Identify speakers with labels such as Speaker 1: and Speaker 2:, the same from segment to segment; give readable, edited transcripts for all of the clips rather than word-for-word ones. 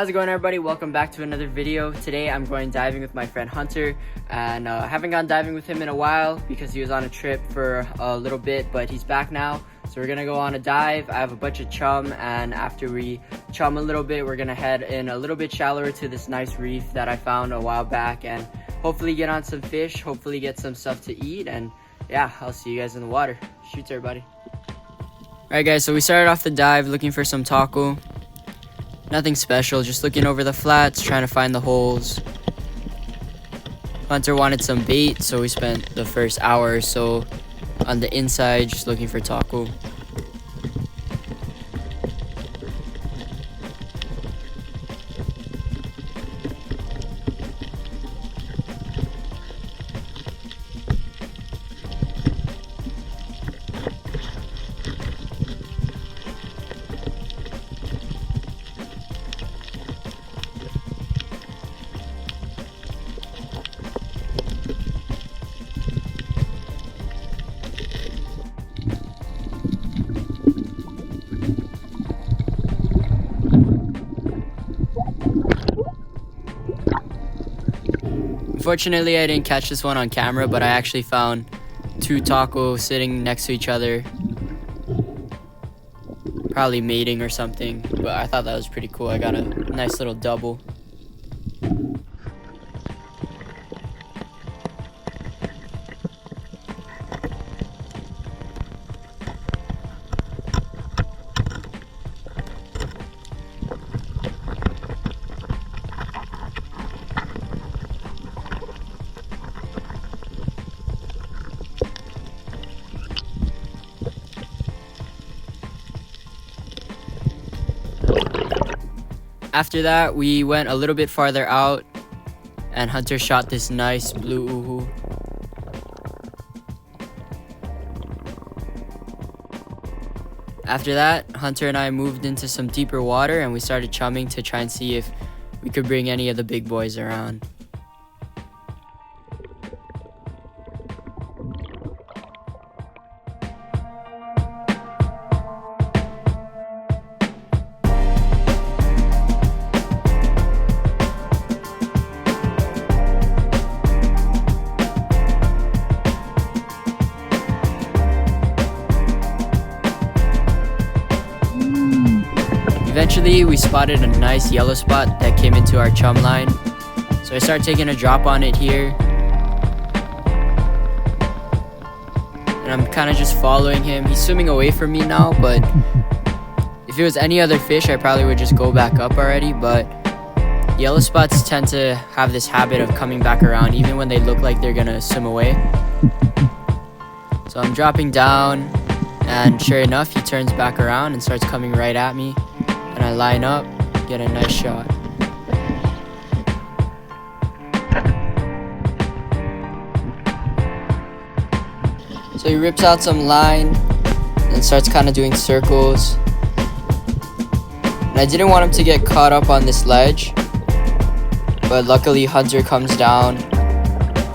Speaker 1: How's it going, everybody? Welcome back to another video. Today I'm going diving with my friend Hunter, and I haven't gone diving with him in a while because he was on a trip for a little bit, but he's back now. So we're gonna go on a dive. I have a bunch of chum, and after we chum a little bit, we're gonna head in a little bit shallower to this nice reef that I found a while back and hopefully get on some fish, hopefully get some stuff to eat, and yeah, I'll see you guys in the water. Shoots, everybody. Alright guys, so we started off the dive looking for some Tako. Nothing special, just looking over the flats, trying to find the holes. Hunter wanted some bait, so we spent the first hour or so on the inside just looking for Tako. Unfortunately, I didn't catch this one on camera, but I actually found two Tako sitting next to each other. Probably mating or something, but I thought that was pretty cool. I got a nice little double. After that, we went a little bit farther out, and Hunter shot this nice blue uhu. After that, Hunter and I moved into some deeper water, and we started chumming to try and see if we could bring any of the big boys around. Eventually, we spotted a nice yellow spot that came into our chum line. So I started taking a drop on it here. And I'm kind of just following him. He's swimming away from me now, but if it was any other fish, I probably would just go back up already. But yellow spots tend to have this habit of coming back around even when they look like they're gonna swim away. So I'm dropping down, and sure enough, he turns back around and starts coming right at me. And I line up, get a nice shot. So he rips out some line and starts kind of doing circles. And I didn't want him to get caught up on this ledge, but luckily Hunter comes down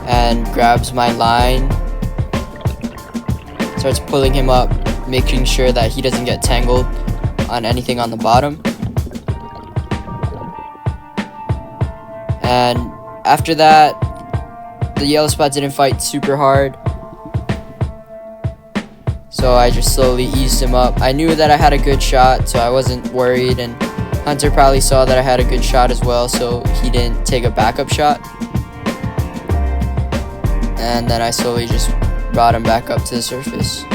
Speaker 1: and grabs my line, starts pulling him up, making sure that he doesn't get tangled on anything on the bottom. And after that, the yellow spot didn't fight super hard, so I just slowly eased him up. I knew that I had a good shot, so I wasn't worried, and Hunter probably saw that I had a good shot as well, so he didn't take a backup shot. And then I slowly just brought him back up to the surface.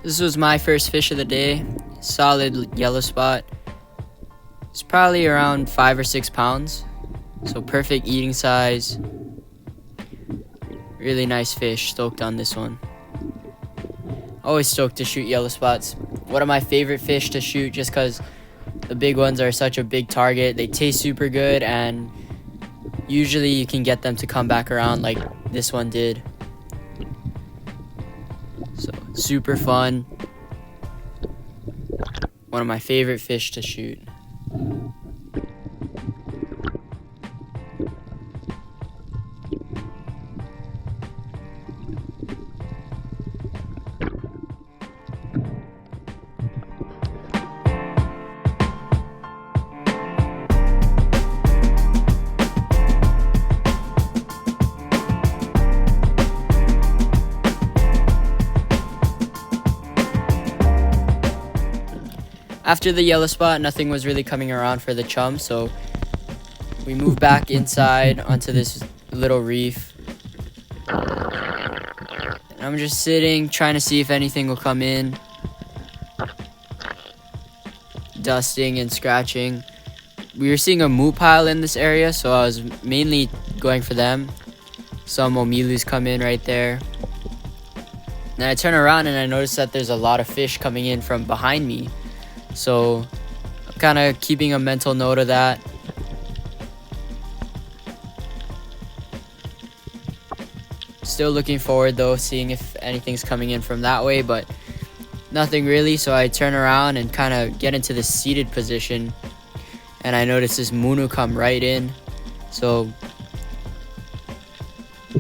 Speaker 1: This was my first fish of the day. Solid yellow spot. It's probably around 5 or 6 pounds. So perfect eating size. Really nice fish. Stoked on this one. Always stoked to shoot yellow spots. One of my favorite fish to shoot just because the big ones are such a big target. They taste super good, and usually you can get them to come back around like this one did. So super fun. One of my favorite fish to shoot. After the yellow spot, nothing was really coming around for the chum, so we moved back inside onto this little reef. And I'm just sitting, trying to see if anything will come in. Dusting and scratching. We were seeing a moo pile in this area, so I was mainly going for them. Some omilus come in right there. Then I turn around and I notice that there's a lot of fish coming in from behind me. So I'm kind of keeping a mental note of that. Still looking forward though, seeing if anything's coming in from that way, but nothing really. So I turn around and kind of get into the seated position, and I notice this munu come right in. So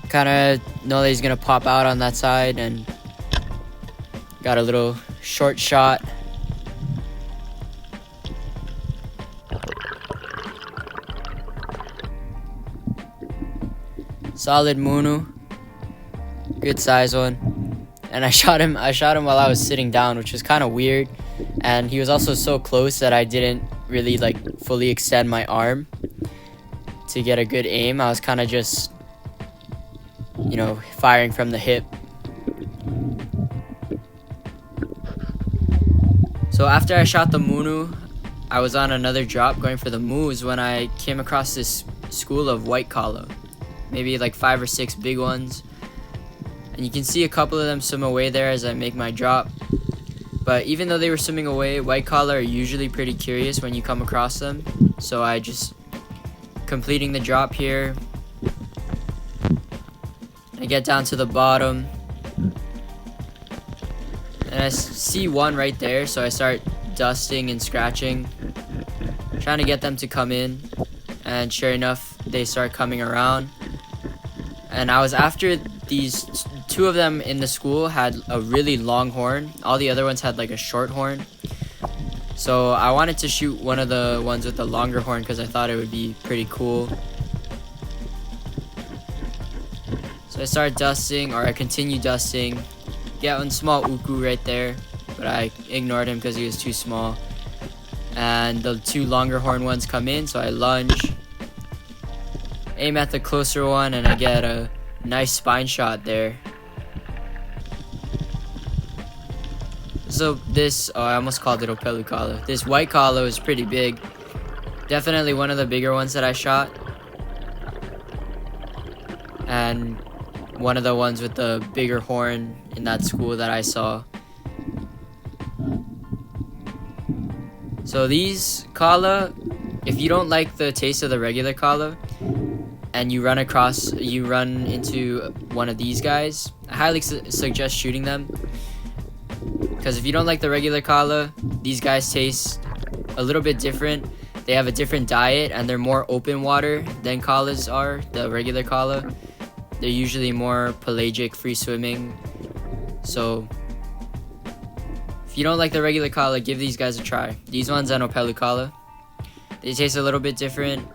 Speaker 1: kind of know that he's gonna pop out on that side, and got a little short shot. Solid munu, good size one, and I shot him while I was sitting down, which was kind of weird, and he was also so close that I didn't really like fully extend my arm to get a good aim. I was kind of just, you know, firing from the hip. So after I shot the munu, I was on another drop going for the moos when I came across this school of white collar. Maybe like 5 or 6 big ones, and you can see a couple of them swim away there as I make my drop. But even though they were swimming away, white collar are usually pretty curious when you come across them, so I just completing the drop here. I get down to the bottom and I see one right there, so I start dusting and scratching, trying to get them to come in, and sure enough they start coming around. And I was after these two of them in the school had a really long horn. All the other ones had like a short horn. So I wanted to shoot one of the ones with the longer horn because I thought it would be pretty cool. So I started dusting, or I continued dusting. Get one small uku right there, but I ignored him because he was too small. And the two longer horn ones come in, so I lunge. Aim at the closer one, and I get a nice spine shot there. So this, I almost called it opelu kalo. This white kalo is pretty big. Definitely one of the bigger ones that I shot. And one of the ones with the bigger horn in that school that I saw. So these kala, if you don't like the taste of the regular kala, and you run into one of these guys, I highly suggest shooting them, because if you don't like the regular kala, these guys taste a little bit different. They have a different diet, and they're more open water than kalas are, the regular kala. They're usually more pelagic, free swimming. So if you don't like the regular kala, give these guys a try. These ones are opelu kala. They taste a little bit different,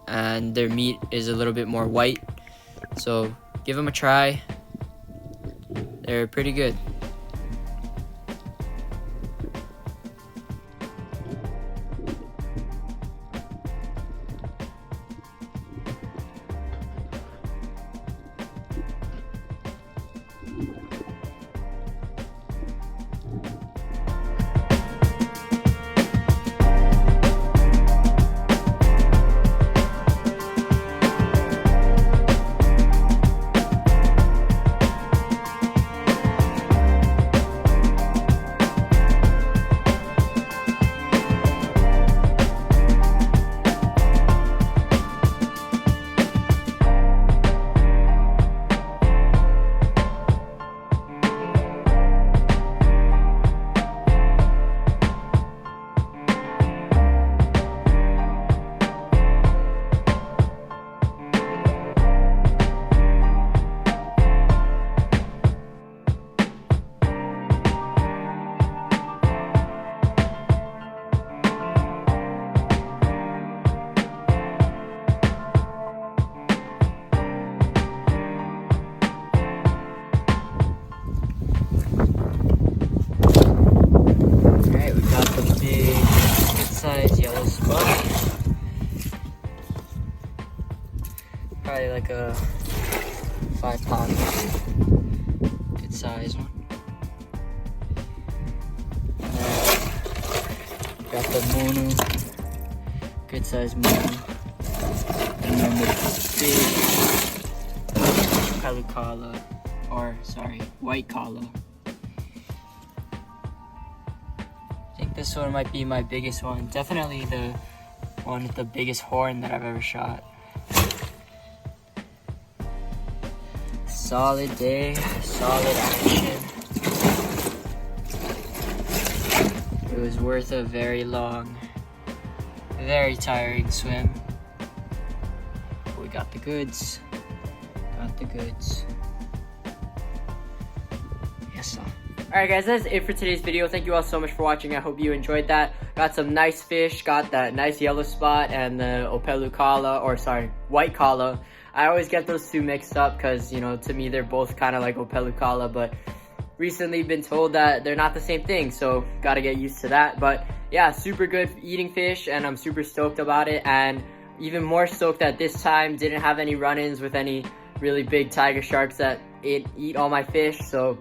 Speaker 1: and their meat is a little bit more white, so give them a try. They're pretty good. like a 5-pound, good size one. Got the mono, good size mono. And then the big pelucala, or sorry, white collar. I think this one might be my biggest one. Definitely the one with the biggest horn that I've ever shot. Solid day, solid action. It was worth a very long, very tiring swim. But we got the goods. Got the goods. Yes, sir. Alright guys, that's it for today's video. Thank you all so much for watching. I hope you enjoyed that. Got some nice fish, got that nice yellow spot and the opelucala, or sorry, white collar. I always get those two mixed up because, you know, to me they're both kind of like opelucala, but recently been told that they're not the same thing, so gotta get used to that. But yeah, super good eating fish and I'm super stoked about it, and even more stoked that this time didn't have any run-ins with any really big tiger sharks that eat all my fish, so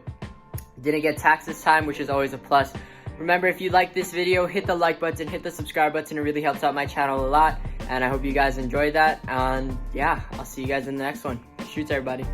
Speaker 1: didn't get taxed this time, which is always a plus. Remember, if you like this video, hit the like button, hit the subscribe button. It really helps out my channel a lot, and I hope you guys enjoyed that. And yeah, I'll see you guys in the next one. Shoots, everybody.